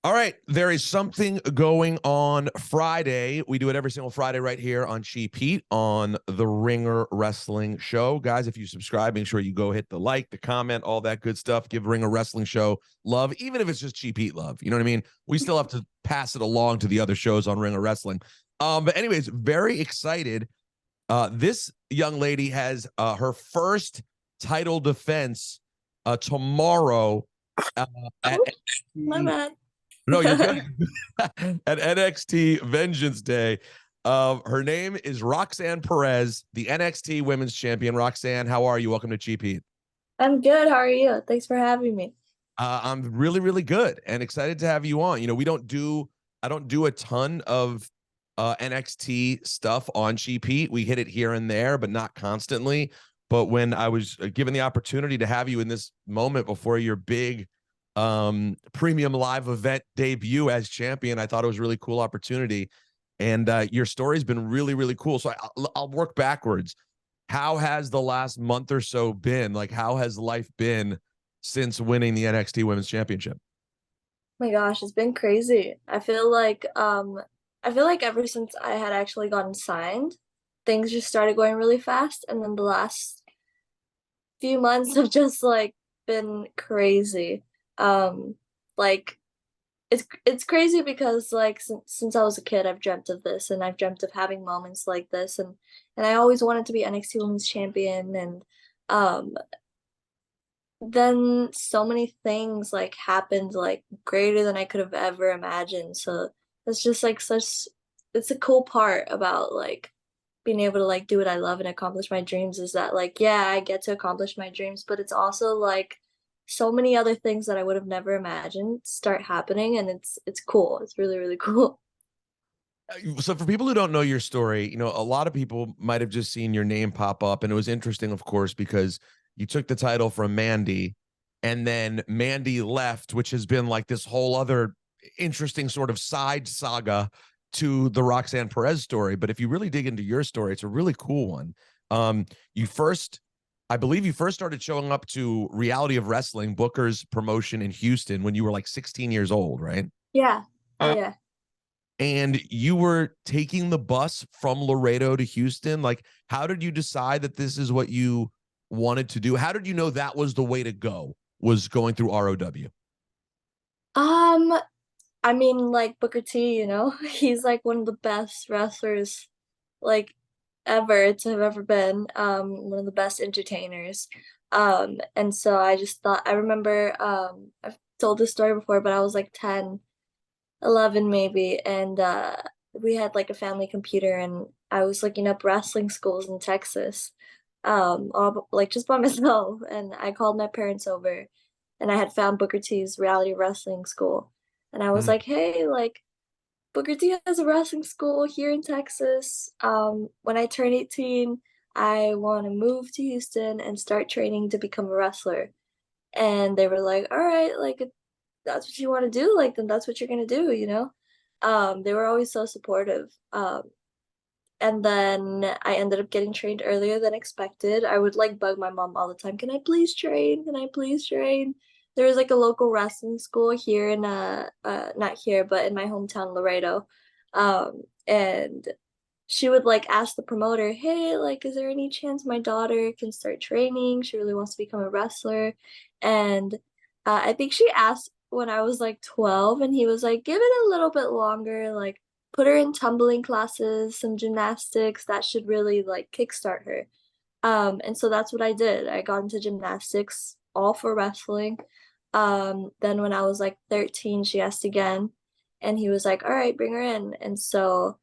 All right, there is something going on Friday. We do it every single Friday right here on Cheap Heat on the Ringer Wrestling Show. Guys, if you subscribe, make sure you go hit the like, the comment, all that good stuff. Give Ringer Wrestling Show love, even if it's just Cheap Heat love. You know what I mean? We still have to pass it along to the other shows on Ringer Wrestling. But anyways, very excited. This young lady has her first title defense tomorrow at My bad. no, you're good. At NXT Vengeance Day. Her name is Roxanne Perez, the NXT Women's Champion. Roxanne, how are you? Welcome to Cheap Heat. I'm good. How are you? Thanks for having me. I'm really, really good and excited to have you on. You know, I don't do a ton of NXT stuff on Cheap Heat. We hit it here and there, but not constantly. But when I was given the opportunity to have you in this moment before your big premium live event debut as champion, I thought it was a really cool opportunity. And your story's been really, really cool. So I'll work backwards. How has the last month or so been? Like, how has life been since winning the NXT Women's Championship? My gosh, it's been crazy. I feel like ever since I had actually gotten signed, things just started going really fast, and then the last few months have just like been crazy. Um like it's crazy because like since I was a kid, I've dreamt of this and I've dreamt of having moments like this, and I always wanted to be NXT Women's Champion, and um then so many things like happened like greater than I could have ever imagined. So it's just like such it's a cool part about like being able to like do what I love and accomplish my dreams, is that like yeah, I get to accomplish my dreams, but it's also like so many other things that I would have never imagined start happening, and it's cool. It's really, really cool. So for people who don't know your story, you know, a lot of people might have just seen your name pop up, and it was interesting, of course, because you took the title from Mandy, and then Mandy left, which has been like this whole other interesting sort of side saga to the Roxanne Perez story. But if you really dig into your story, it's a really cool one. You first, I believe you first started showing up to Reality of Wrestling, Booker's promotion in Houston, when you were like 16 years old, right? Yeah. Oh yeah. And you were taking the bus from Laredo to Houston. Like, how did you decide that this is what you wanted to do? How did you know that was the way to go, was going through ROW? Um, I mean, like Booker T, he's like one of the best wrestlers like ever to have ever been. One of the best entertainers. And so I just thought I remember I've told this story before, but I was like 10, 11 maybe, and we had like a family computer, and I was looking up wrestling schools in Texas, all like just by myself, and I called my parents over, and I had found Booker T's Reality Wrestling School, and I was Mm. like, hey, like Booker T has a wrestling school here in Texas. When I turn 18, I want to move to Houston and start training to become a wrestler. And they were like, all right, like if that's what you want to do, like then that's what you're gonna do, you know? They were always so supportive. And then I ended up getting trained earlier than expected. I would like bug my mom all the time. Can I please train? Can I please train? There was like a local wrestling school here in not here, but in my hometown, Laredo. And she would like ask the promoter, hey, like, is there any chance my daughter can start training? She really wants to become a wrestler. And I think she asked when I was like 12, and he was like, give it a little bit longer, like put her in tumbling classes, some gymnastics, that should really like kickstart her. And so that's what I did. I got into gymnastics, all for wrestling. Then when I was like 13, she asked again, and he was like, all right, bring her in. And so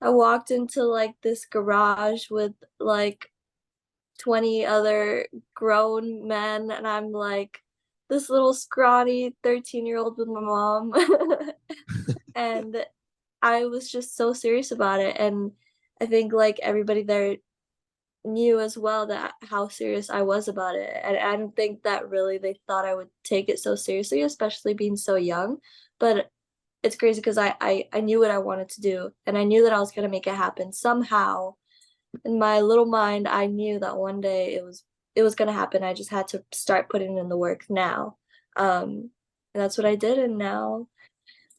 I walked into like this garage with like 20 other grown men, and I'm like this little scrawny 13-year-old with my mom. And I was just so serious about it. And I think like everybody there knew as well that how serious I was about it. And I don't think that really they thought I would take it so seriously, especially being so young. But it's crazy because I knew what I wanted to do, and I knew that I was gonna make it happen somehow. In my little mind, I knew that one day it was gonna happen. I just had to start putting in the work now. And that's what I did, and now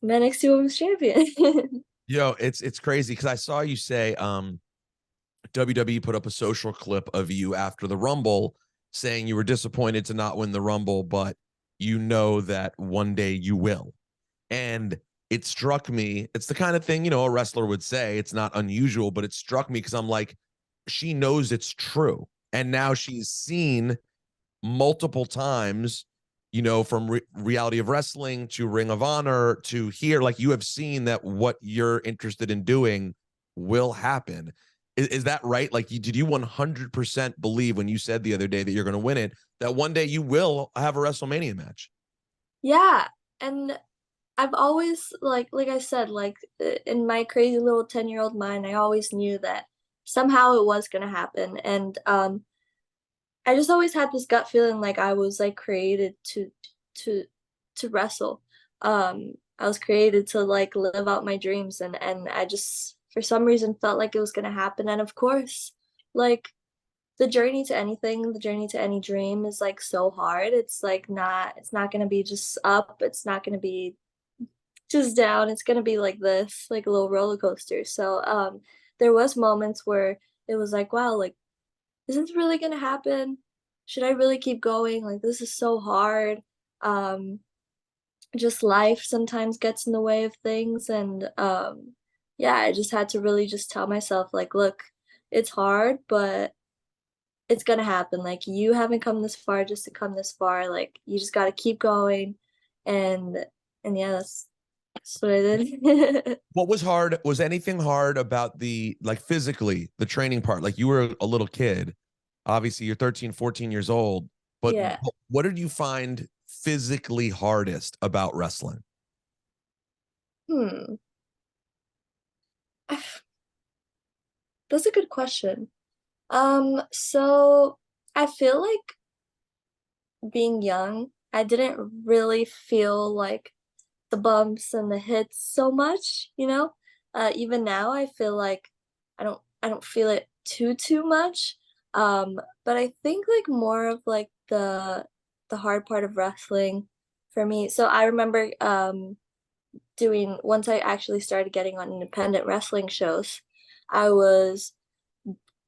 I'm NXT Women's Champion. Yo, it's crazy because I saw you say WWE put up a social clip of you after the Rumble saying you were disappointed to not win the Rumble, but you know that one day you will. And it struck me, it's the kind of thing, you know, a wrestler would say. It's not unusual, but it struck me because I'm like, she knows it's true. And now she's seen multiple times, you know, from Reality of Wrestling to Ring of Honor to here, like you have seen that what you're interested in doing will happen. Is that right? Like, did you 100% believe when you said the other day that you're going to win it, that one day you will have a WrestleMania match? Yeah, and I've always like I said, like in my crazy little 10-year-old mind, I always knew that somehow it was gonna happen. And I just always had this gut feeling like I was like created to to wrestle. I was created to like live out my dreams, and I just for some reason felt like it was gonna happen. And of course, like the journey to anything, the journey to any dream is like so hard. It's not gonna be just up. It's not gonna be just down. It's gonna be like this, like a little roller coaster. So there was moments where it was like, wow, like is this really gonna happen? Should I really keep going? Like this is so hard. Um just life sometimes gets in the way of things, and yeah, I just had to really just tell myself like, look, it's hard, but it's gonna happen. Like you haven't come this far just to come this far. Like you just gotta keep going, and yeah, that's what I did. What was hard? Was anything hard about the, like, physically, the training part? Like, you were a little kid. Obviously, you're 13, 14 years old. But Yeah. what did you find physically hardest about wrestling? Hmm. That's a good question. So I feel like being young, I didn't really feel like the bumps and the hits so much, you know? Even now I feel like I don't feel it too much. But I think like more of like the hard part of wrestling for me. So I remember doing once I actually started getting on independent wrestling shows, I was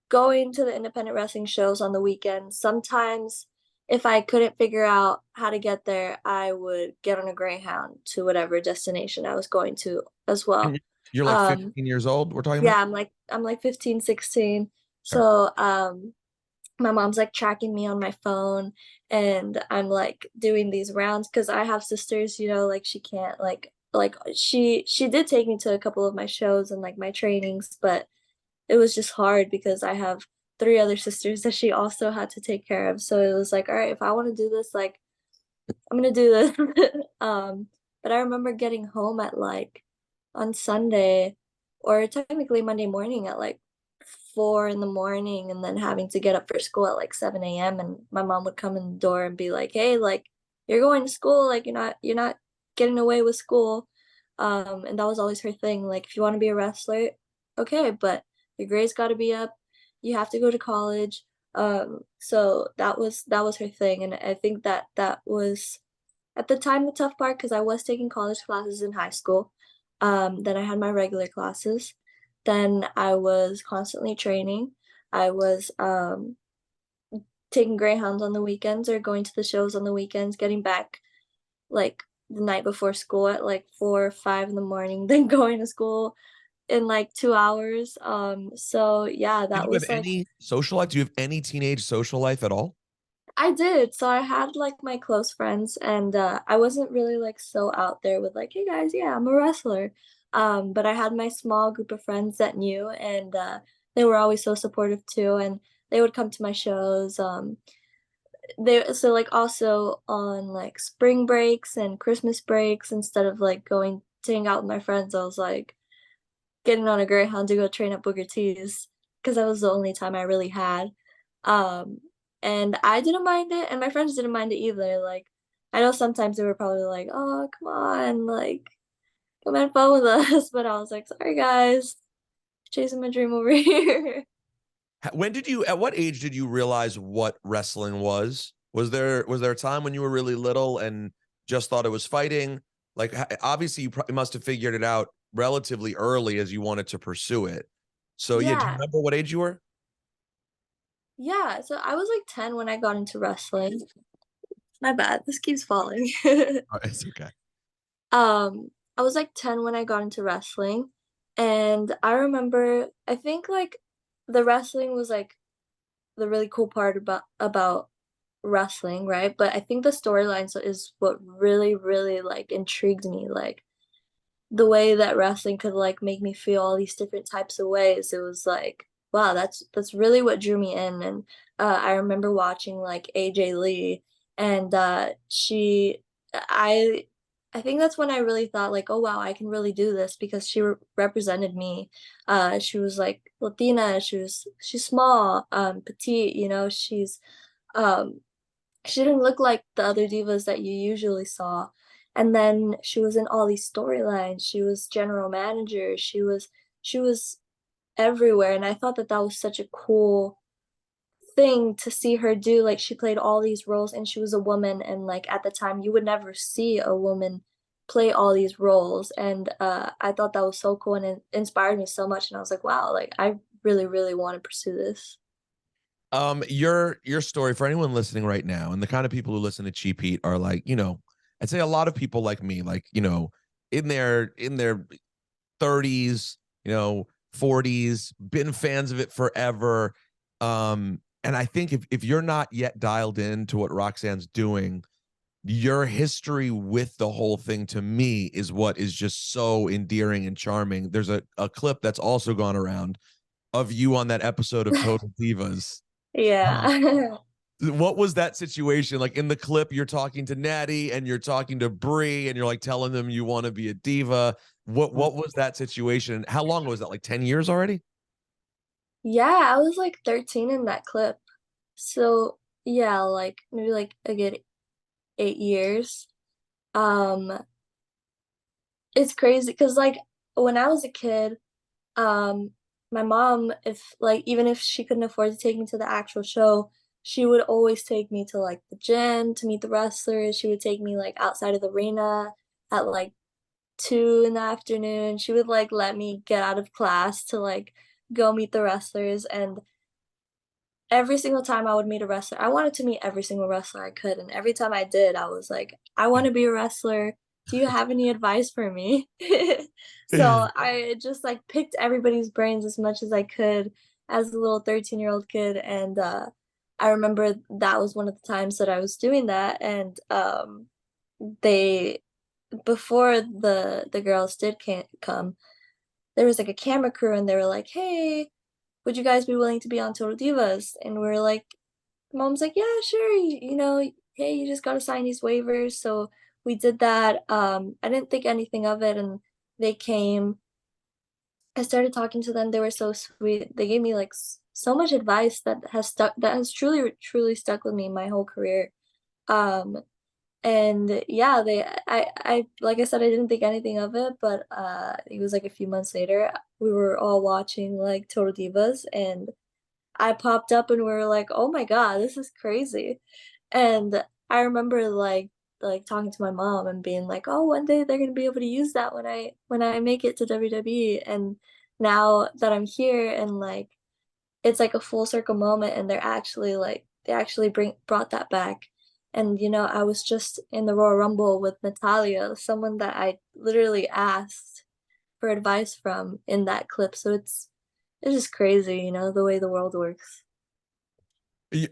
going to the independent wrestling shows on the weekends. Sometimes, if I couldn't figure out how to get there, I would get on a Greyhound to whatever destination I was going to as And well. you're like Um, 15 years old, we're talking about? yeah, I'm like 15, 16. Okay. So, my mom's like tracking me on my phone, and I'm like doing these rounds because I have sisters, you know, like she can't like she did take me to a couple of my shows and like my trainings, but it was just hard because I have 3 other sisters that she also had to take care of. So it was like, all right, if I want to do this, like I'm gonna do this. But I remember getting home at like on Sunday or technically Monday morning at like 4 in the morning and then having to get up for school at like 7 a.m. And my mom would come in the door and be like, hey, like you're going to school, like you're not getting away with school. And that was always her thing. Like if you want to be a wrestler, okay, but your grades got to be up. You have to go to college. So that was her thing, and I think that that was at the time the tough part because I was taking college classes in high school. Then I had my regular classes. Then I was constantly training. I was taking Greyhounds on the weekends or going to the shows on the weekends, getting back like the night before school at like 4 or 5 in the morning, then going to school in like 2 hours. So yeah, Did that you have was like any social life? Do you have any teenage social life at all? I did. So I had like my close friends, and I wasn't really like so out there with like, hey guys, yeah, I'm a wrestler. But I had my small group of friends that knew, and they were always so supportive too, and they would come to my shows. They so like also on like spring breaks and Christmas breaks, instead of like going to hang out with my friends, I was like getting on a Greyhound to go train at Booker T's because that was the only time I really had. Um, and I didn't mind it, and my friends didn't mind it either. Like, I know sometimes they were probably like, "Oh, come on, like, come have fun with us," but I was like, "Sorry, guys, chasing my dream over here." When did you, at what age did you realize what wrestling was? Was there a time when you were really little and just thought it was fighting? Like, obviously, you probably must have figured it out relatively early as you wanted to pursue it. So, yeah, do you Yeah. remember what age you were? Yeah, so I was like 10 when I got into wrestling. My bad. This keeps falling. It's okay. I was like 10 when I got into wrestling, and I remember I think like the wrestling was like the really cool part about wrestling, right? But I think the storylines is what really, really like intrigued me. Like the way that wrestling could like make me feel all these different types of ways. It was like, wow, that's really what drew me in. And I remember watching like AJ Lee, and I I think that's when I really thought like, oh wow, I can really do this because she represented me. She was like Latina. She's small, petite. You know, um she didn't look like the other divas that you usually saw. And then she was in all these storylines. She was general manager. She was everywhere, and I thought that that was such a cool thing to see her do. Like she played all these roles, and she was a woman, and like at the time you would never see a woman play all these roles. And I thought that was so cool, and it inspired me so much, and I was like, wow, like I really, really want to pursue this. Your story for anyone listening right now, and the kind of people who listen to Cheap Heat are like, I'd say a lot of people like me, like, in their 30s, 40s, been fans of it forever. And I think if you're not yet dialed into what Roxanne's doing, your history with the whole thing to me is what is just so endearing and charming. There's a clip that's also gone around of you on that episode of Total Divas. Yeah. What was that situation like? In the clip, you're talking to Natty and you're talking to Bree and you're like telling them you want to be a diva. What was that situation? How long was that? Like 10 years already? Yeah, I was like 13 in that clip. So, yeah, like maybe like a good 8 years. Um, it's crazy because like when I was a kid, um, my mom, if like even if she couldn't afford to take me to the actual show, she would always take me to like the gym to meet the wrestlers. She would take me like outside of the arena at like 2 in the afternoon. She would like let me get out of class to like go meet the wrestlers. And every single time I would meet a wrestler, I wanted to meet every single wrestler I could, and every time I did, I was like, "I wanna be a wrestler. Do you have any advice for me?" So, I just, like, picked everybody's brains as much as I could as a little 13-year-old kid, and, I remember that was one of the times that I was doing that, and, they before the girls did can come, there was, like, a camera crew, and they were like, "Hey, would you guys be willing to be on Total Divas?" And we're like, mom's like, yeah, sure. Hey, you just gotta sign these waivers. So we did that. I didn't think anything of it, and they came. I started talking to them. They were so sweet. They gave me like so much advice that has truly, truly stuck with me my whole career. Um, and yeah, like I said, I didn't think anything of it, but it was like a few months later, we were all watching like Total Divas, and I popped up and we were like, "Oh my god, this is crazy." And I remember like talking to my mom and being like, "Oh, one day they're gonna be able to use that when I make it to WWE." And now that I'm here and like it's like a full circle moment, and they actually brought that back. And I was just in the Royal Rumble with Natalya, someone that I literally asked for advice from in that clip. So it's just crazy, the way the world works. It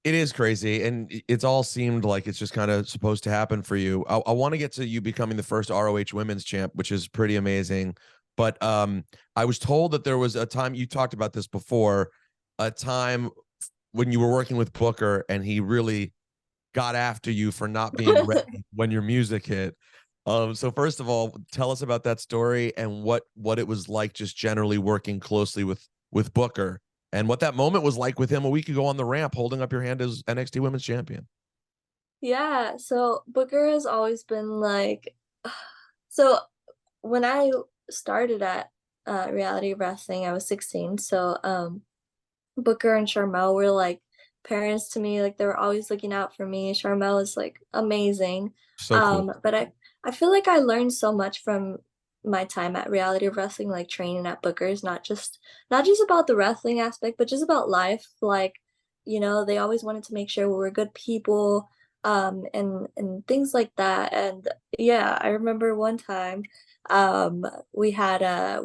is crazy, and it's all seemed like it's just kind of supposed to happen for you. I want to get to you becoming the first ROH Women's Champ, which is pretty amazing. But I was told that there was a time you talked about this before, a time when you were working with Booker, and he really got after you for not being ready when your music hit. So first of all, tell us about that story and what it was like just generally working closely with Booker and what that moment was like with him a week ago on the ramp holding up your hand as NXT Women's Champion. Yeah, so Booker has always been like so when I started at reality wrestling, I was 16. So Booker and Sharmell were like parents to me. Like they were always looking out for me. Sharmell is like amazing. So cool. But I feel like I learned so much from my time at Reality of Wrestling, like training at Booker's, not just about the wrestling aspect, but just about life. Like, they always wanted to make sure we were good people, and things like that. And yeah, I remember one time, we had a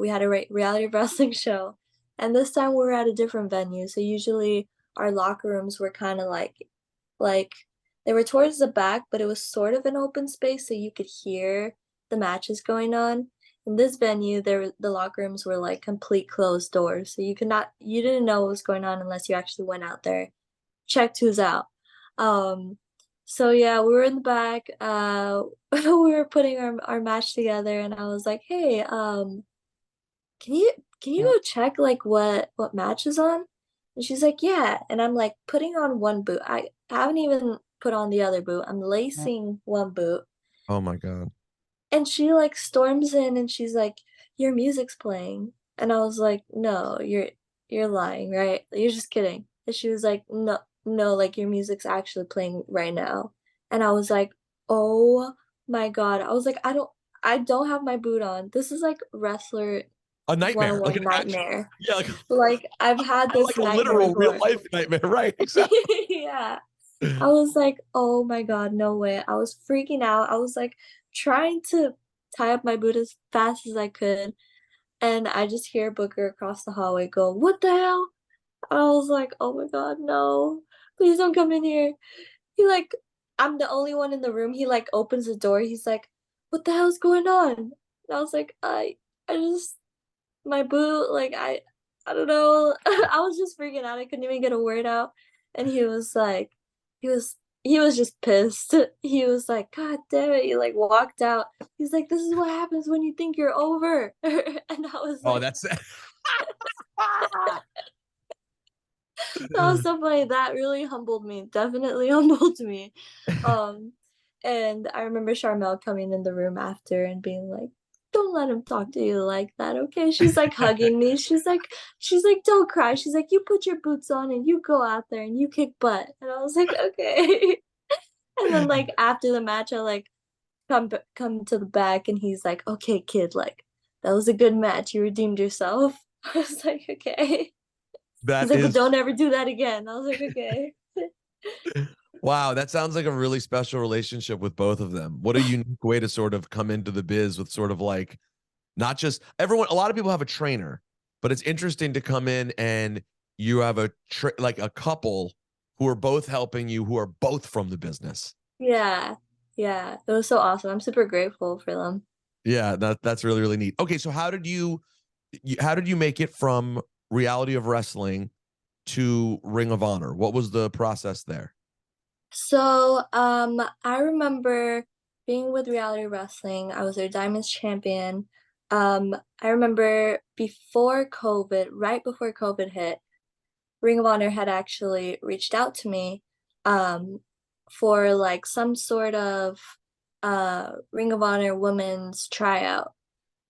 reality of wrestling show, and this time we were at a different venue. So usually our locker rooms were kind of like they were towards the back, but it was sort of an open space so you could hear the matches going on. In this venue, the locker rooms were like complete closed doors, so you didn't know what was going on unless you actually went out there, checked who's out. Um, so yeah, we were in the back. We were putting our match together, and I was like, "Hey, can you can you go check like what match is on?" And she's like, "Yeah." And I'm like putting on one boot. I haven't even put on the other boot. I'm lacing one boot. Oh my God. And she like storms in and she's like, "Your music's playing." And I was like, "No, you're lying, right? You're just kidding." And she was like, "No, no, like your music's actually playing right now." And I was like, "Oh my God." I was like, I don't have my boot on. This is like wrestler A nightmare, like 101 an actual, nightmare. yeah, Like I've had like this a nightmare literal real before. life nightmare, right? Exactly. Yeah. I was like, "Oh my God, no way." I was freaking out. I was like trying to tie up my boot as fast as I could, and I just hear Booker across the hallway go, "What the hell?" I was like, "Oh my God, no. Please don't come in here." He like I'm the only one in the room. He like opens the door. He's like, "What the hell's going on?" And I was like, I just my boot, like I don't know." I was just freaking out. I couldn't even get a word out. And he was like he was just pissed. He was like, "God damn it." He like walked out. He's like, "This is what happens when you think you're over." And I was Oh, like, that's that was so funny. That really humbled me. Definitely humbled me. Um, and I remember Sharmell coming in the room after and being like, "Don't let him talk to you like that, okay?" She's like hugging me. She's like, "Don't cry." She's like, "You put your boots on and you go out there and you kick butt." And I was like, "Okay." And then like after the match, I like come to the back and he's like, "Okay, kid, like that was a good match. You redeemed yourself." I was like, "Okay." He's that like, "But is don't ever do that again." I was like, "Okay." wow. That sounds like a really special relationship with both of them. What a unique way to sort of come into the biz with sort of like not just everyone. A lot of people have a trainer, but it's interesting to come in and you have like a couple who are both helping you, who are both from the business. Yeah. Yeah. It was so awesome. I'm super grateful for them. Yeah, that's really really neat. Okay, so how did you make it from Reality of Wrestling to Ring of Honor? What was the process there? So, I remember being with Reality Wrestling. I was their Diamonds champion. I remember before COVID, right before COVID hit, Ring of Honor had actually reached out to me, um, for like some sort of Ring of Honor women's tryout.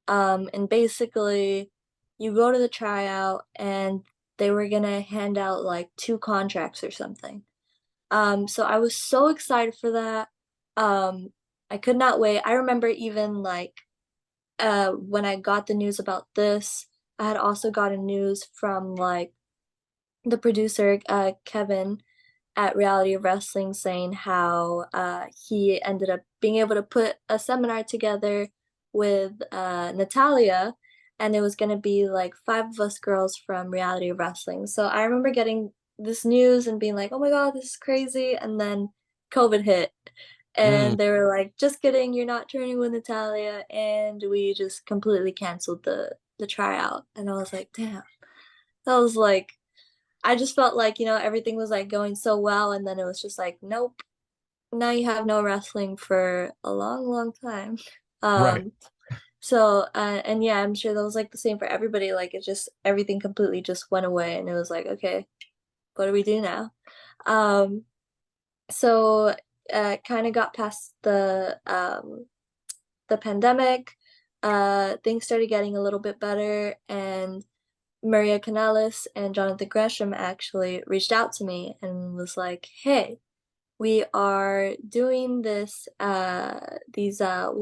And basically, you go to the tryout, and they were gonna hand out like two contracts or something. So I was so excited for that. Um, I could not wait. I remember even like when I got the news about this, I had also gotten news from like the producer, Kevin at Reality of Wrestling, saying how he ended up being able to put a seminar together with Natalya, and it was going to be like five of us girls from Reality of Wrestling. So I remember getting this news and being like, "Oh my God, this is crazy." And then COVID hit, Mm, and they were like, "Just kidding, you're not turning with Natalya." And we just completely canceled the tryout. And I was like, "Damn." That was like I just felt like, everything was like going so well, and then it was just like, "Nope, now you have no wrestling for a long, long time." right. Um, so, and yeah, I'm sure that was like the same for everybody. Like it just everything completely just went away, and it was like, "Okay, what do we do now?" Um, so kind of got past the pandemic. Things started getting a little bit better, and Maria Canales and Jonathan Gresham actually reached out to me and was like, "Hey, we are doing these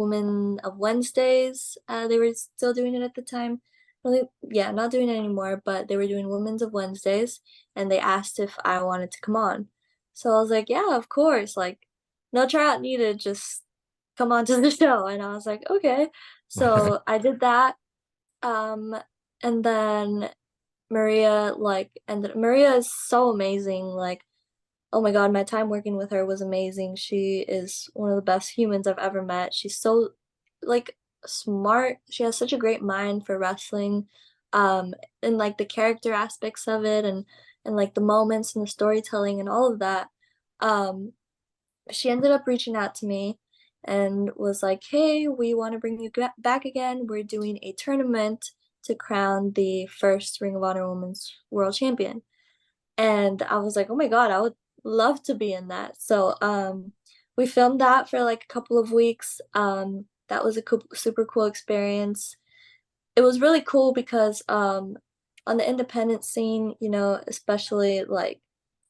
Women of Wednesdays. They were still doing it at the time. Well, yeah, not doing it anymore, but they were doing Women's of Wednesdays, and they asked if I wanted to come on. So I was like, yeah, of course, like, no tryout needed, just come on to the show. And I was like, okay. So I did that. Um, and then Maria is so amazing. Like, oh my God, my time working with her was amazing. She is one of the best humans I've ever met. She's so like smart. She has such a great mind for wrestling. And like the character aspects of it and like the moments and the storytelling and all of that. Um, she ended up reaching out to me and was like, "Hey, we want to bring you back again. We're doing a tournament to crown the first Ring of Honor Women's World Champion." And I was like, "Oh my God, I would love to be in that." So, we filmed that for like a couple of weeks. That was a super cool experience. It was really cool because on the independent scene, you know, especially like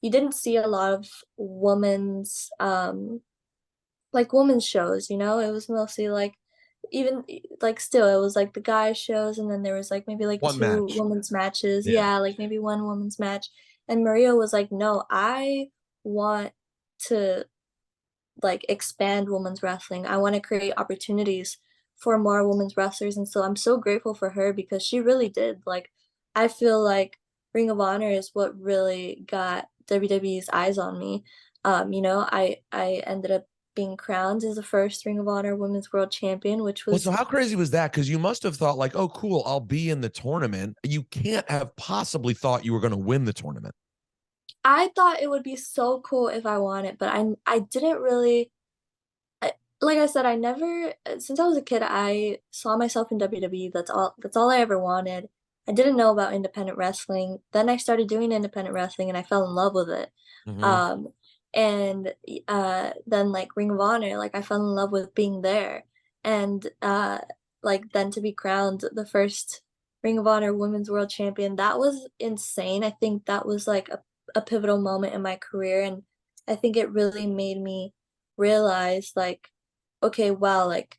you didn't see a lot of women's shows, you know? It was mostly like even like still it was like the guy shows and then there was like maybe like One two match. women's matches. Yeah. Yeah, like maybe one women's match. And Maria was like, "No, I want to like expand women's wrestling. I want to create opportunities for more women's wrestlers." And so I'm so grateful for her because she really did. Like I feel like Ring of Honor is what really got WWE's eyes on me. You know, I ended up being crowned as the first Ring of Honor Women's World Champion, which Well, so was how crazy was that? Because you must have thought like, oh, cool, I'll be in the tournament. You can't have possibly thought you were going to win the tournament. I thought it would be so cool if I won it, but I didn't really I like I said, I never since I was a kid, I saw myself in WWE, that's all I ever wanted. I didn't know about independent wrestling. Then I started doing independent wrestling and I fell in love with it. Mhm. Um, and then like Ring of Honor, like I fell in love with being there. And like then to be crowned the first Ring of Honor Women's World Champion, that was insane. I think that was like a pivotal moment in my career and I think it really made me realize like, okay, wow, like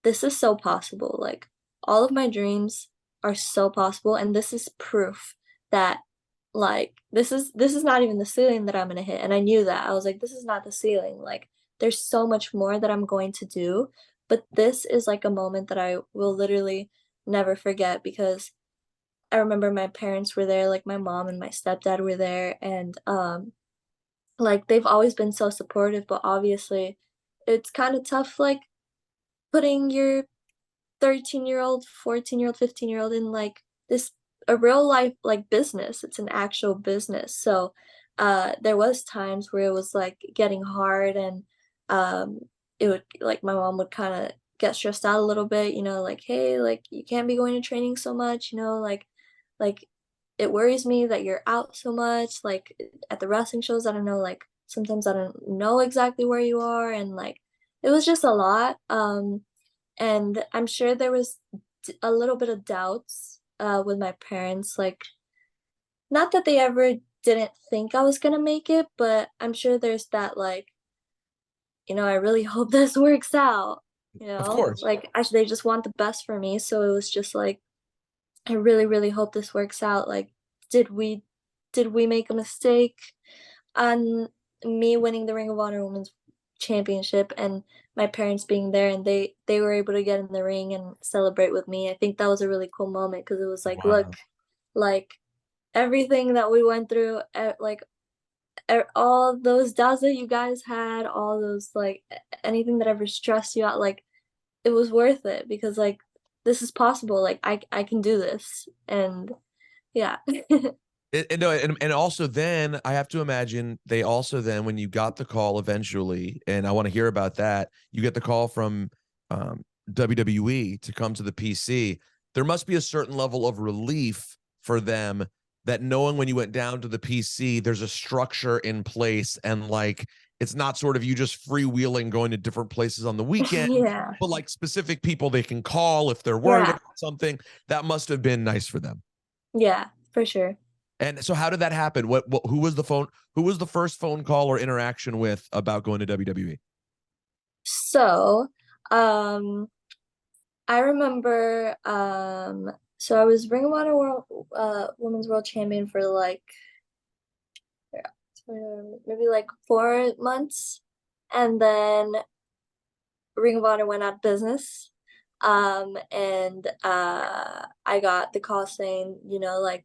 this is so possible. Like all of my dreams are so possible and this is proof that like this is not even the ceiling that I'm gonna hit. And I knew that. I was like, this is not the ceiling. Like there's so much more that I'm going to do. But this is like a moment that I will literally never forget because I remember my parents were there, like my mom and my stepdad were there, and like they've always been so supportive, but obviously it's kind of tough like putting your 13-year-old, 14-year-old, 15-year-old in like this a real life like business. It's an actual business. So there was times where it was like getting hard and um it would like my mom would kind of get stressed out a little bit, you know, like, "Hey, like you can't be going to training so much, you know, like it worries me that you're out so much, like at the wrestling shows, I don't know, like sometimes I don't know exactly where you are." And like it was just a lot. And I'm sure there was a little bit of doubts with my parents, like not that they ever didn't think I was gonna make it, but I'm sure there's that like, you know, I really hope this works out, you Of know, course. like they just want the best for me. So it was just like, I really, really hope this works out. Like, did we did we make a mistake on me winning the Ring of Honor Women's Championship and my parents being there and they were able to get in the ring and celebrate with me. I think that was a really cool moment because it was like, look, Wow. like everything that we went through, like all those doubts that you guys had, all those like anything that ever stressed you out, like it was worth it because like this is possible. Like I can do this, and yeah. No, and also then I have to imagine they also then when you got the call eventually, and I want to hear about that, you get the call from WWE to come to the PC. There must be a certain level of relief for them that knowing when you went down to the PC, there's a structure in place and like it's not sort of you just freewheeling going to different places on the weekend, Yeah, but like specific people they can call if they're worried yeah, about something. That must have been nice for them. yeah, for sure. And so how did that happen? Who was the first phone call or interaction with about going to WWE? So, I remember, so I was Ring of Honor Women's World Champion for like, maybe like 4 months, and then Ring of Honor went out of business. And I got the call saying, like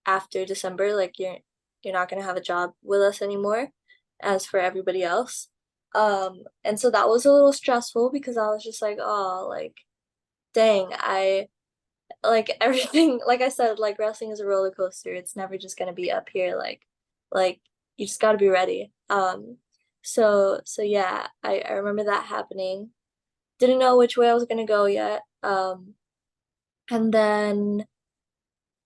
after December, like you're not gonna have a job with us anymore, as for everybody else. And so that was a little stressful because I was just like, oh, like dang, I like everything, like I said, like wrestling is a roller coaster. It's never just gonna be up here. Like you just gotta be ready. So yeah, I remember that happening. Didn't know which way I was gonna go yet. And then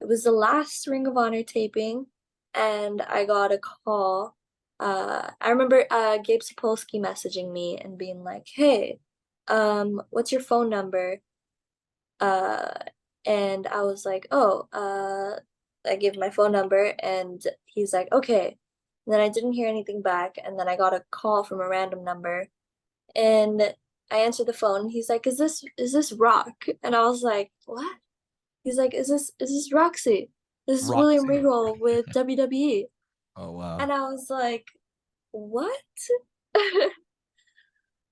it was the last Ring of Honor taping, and I got a call. I remember Gabe Sapolsky messaging me and being like, "Hey, what's your phone number?" Uh, and I was like, "Oh," I gave my phone number, and he's like, "Okay." And then I didn't hear anything back, and then I got a call from a random number, and I answered the phone. He's like, "Is this Rock?" And I was like, "What?" He's like, "Is this Roxy? This is William Roxy. Regal with WWE." Oh wow. And I was like, "What?"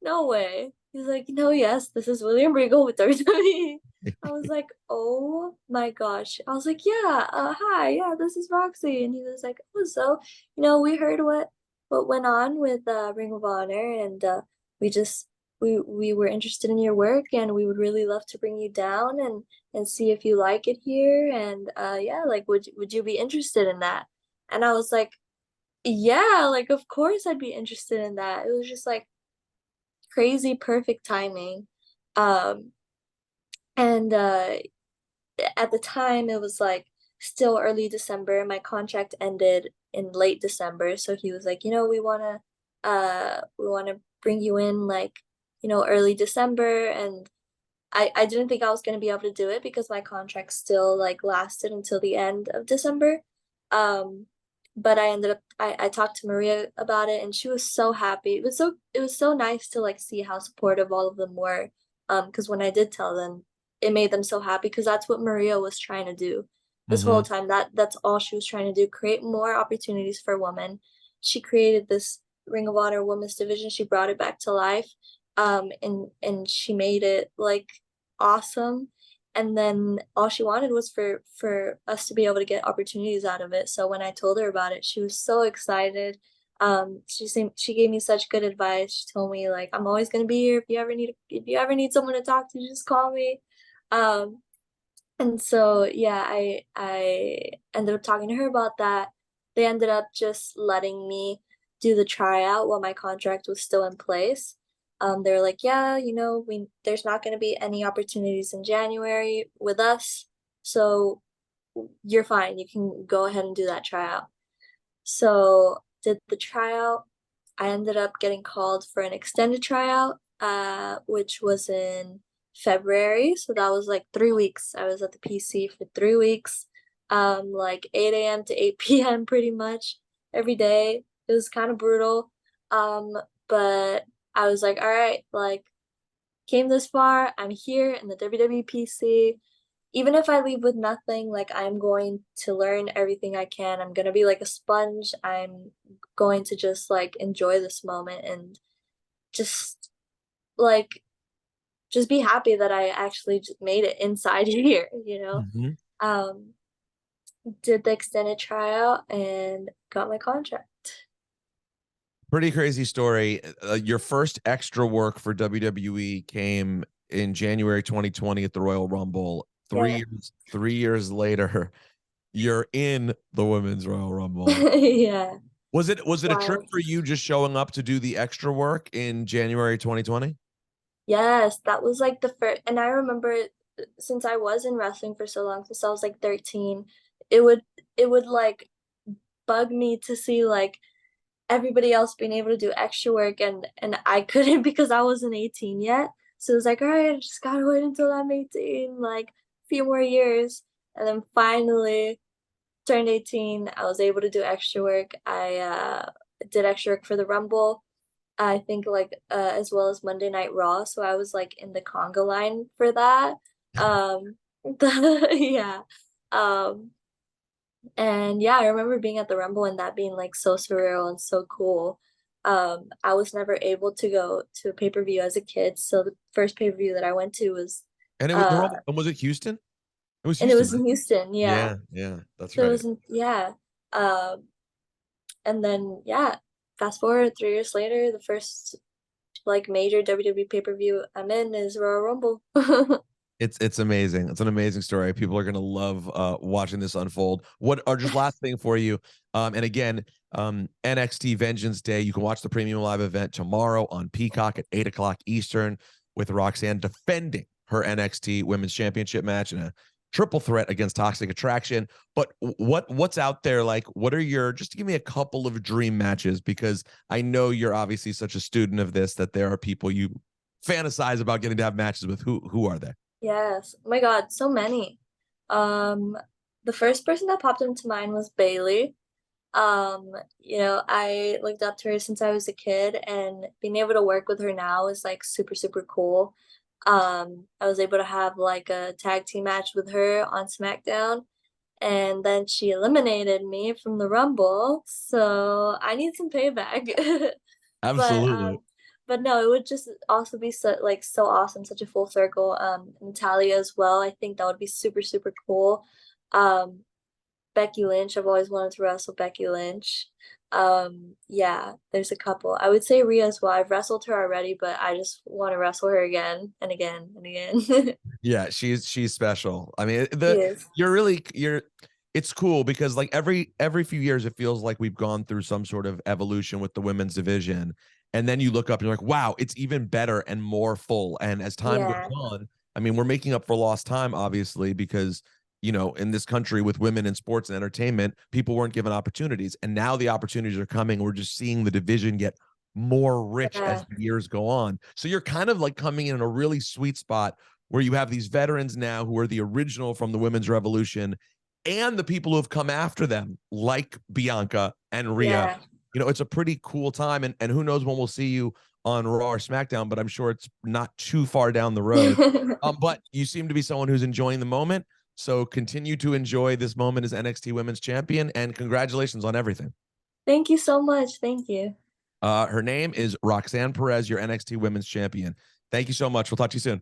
No way. He's like, "No, yes, this is William Regal with WWE." I was like, "Oh my gosh." I was like, "Yeah, hi, yeah, this is Roxy." And he was like, "Oh, so, we heard what went on with Ring of Honor, and we just we were interested in your work, and we would really love to bring you down and see if you like it here, and yeah, like would you be interested in that?" And I was like, "Yeah, like of course I'd be interested in that." It was just like crazy perfect timing. Um, and at the time it was like still early December. My contract ended in late December, so he was like, we wanna bring you in like, early December, and I didn't think I was gonna be able to do it because my contract still like lasted until the end of December. Um, but I talked to Maria about it, and she was so happy. It was so nice to like see how supportive all of them were. Because when I did tell them, it made them so happy because that's what Maria was trying to do this whole Mm-hmm. time. That's all she was trying to do, create more opportunities for women. She created this Ring of Honor women's division. She brought it back to life. And she made it like awesome, and then all she wanted was for us to be able to get opportunities out of it. So when I told her about it, she was so excited. She gave me such good advice. She told me like, "I'm always gonna be here if you ever need someone to talk to, just call me." um and so yeah, I ended up talking to her about that. They ended up just letting me do the tryout while my contract was still in place. They were like, "Yeah, we there's not going to be any opportunities in January with us, so you're fine. You can go ahead and do that tryout." So did the tryout. I ended up getting called for an extended tryout, which was in February. So that was like 3 weeks. I was at the PC for 3 weeks, like 8 a.m. to 8 p.m. pretty much every day. It was kind of brutal. But I was like, all right, like came this far. I'm here in the WWE PC. Even if I leave with nothing, like I'm going to learn everything I can. I'm gonna be like a sponge. I'm going to just like enjoy this moment and just like just be happy that I actually just made it inside here. Mm-hmm. Um, did the extended tryout and got my contract. Pretty crazy story. Your first extra work for WWE came in January 2020 at the Royal Rumble. Three Yeah. years, 3 years later, you're in the Women's Royal Rumble. Yeah. Was it a trip Wow. for you just showing up to do the extra work in January 2020? Yes, that was like the first, and I remember since I was in wrestling for so long, since I was like 13, it would it would like bug me to see like everybody else being able to do extra work, and I couldn't because I wasn't 18 yet. So it was like, all right, I just gotta wait until I'm 18, like a few more years. And then finally turned 18, I was able to do extra work. I did extra work for the Rumble. I think like as well as Monday Night Raw. So I was like in the conga line for that. Yeah. Um, and yeah, I remember being at the Rumble and that being like so surreal and so cool. I was never able to go to a pay-per-view as a kid, so the first pay-per-view that I went to was And it was uh was it Houston? It was and it Houston, was right? in Houston, yeah. Yeah, yeah, that's So it right. was in, yeah. Um and then yeah, fast forward 3 years later, the first like major WWE pay-per-view I'm in is Royal Rumble. It's amazing. It's an amazing story. People are gonna love watching this unfold. What are just last thing for you? And again, NXT Vengeance Day. You can watch the premium live event tomorrow on Peacock at 8 o'clock Eastern with Roxanne defending her NXT Women's Championship match in a triple threat against Toxic Attraction. But what's out there? Like, what are your just to give me a couple of dream matches because I know you're obviously such a student of this that there are people you fantasize about getting to have matches with. Who are they? Yes. Oh my God, so many. Um, the first person that popped into mind was Bailey. I looked up to her since I was a kid, and being able to work with her now is like super, super cool. I was able to have like a tag team match with her on SmackDown, and then she eliminated me from the Rumble, so I need some payback. But Absolutely. but no, it would just also be so awesome, such a full circle. Natalya as well. I think that would be super, super cool. Um, Becky Lynch. I've always wanted to wrestle Becky Lynch. Yeah, there's a couple. I would say Rhea as well. I've wrestled her already, but I just want to wrestle her again and again and again. Yeah, she's special. I mean, She the is. you're it's cool because like every few years it feels like we've gone through some sort of evolution with the women's division. And then you look up and you're like, wow, it's even better and more full. And as time goes Yeah. on, I mean, we're making up for lost time, obviously, because in this country with women in sports and entertainment, people weren't given opportunities. And now the opportunities are coming. We're just seeing the division get more rich as Yeah. the years go on. So you're kind of like coming in a really sweet spot where you have these veterans now who are the original from the women's revolution and the people who have come after them, like Bianca and Rhea. Yeah. It's a pretty cool time. And who knows when we'll see you on Raw or SmackDown, but I'm sure it's not too far down the road. But you seem to be someone who's enjoying the moment. So continue to enjoy this moment as NXT Women's Champion, and congratulations on everything. Thank you so much. Thank you. Her name is Roxanne Perez, your NXT Women's Champion. Thank you so much. We'll talk to you soon.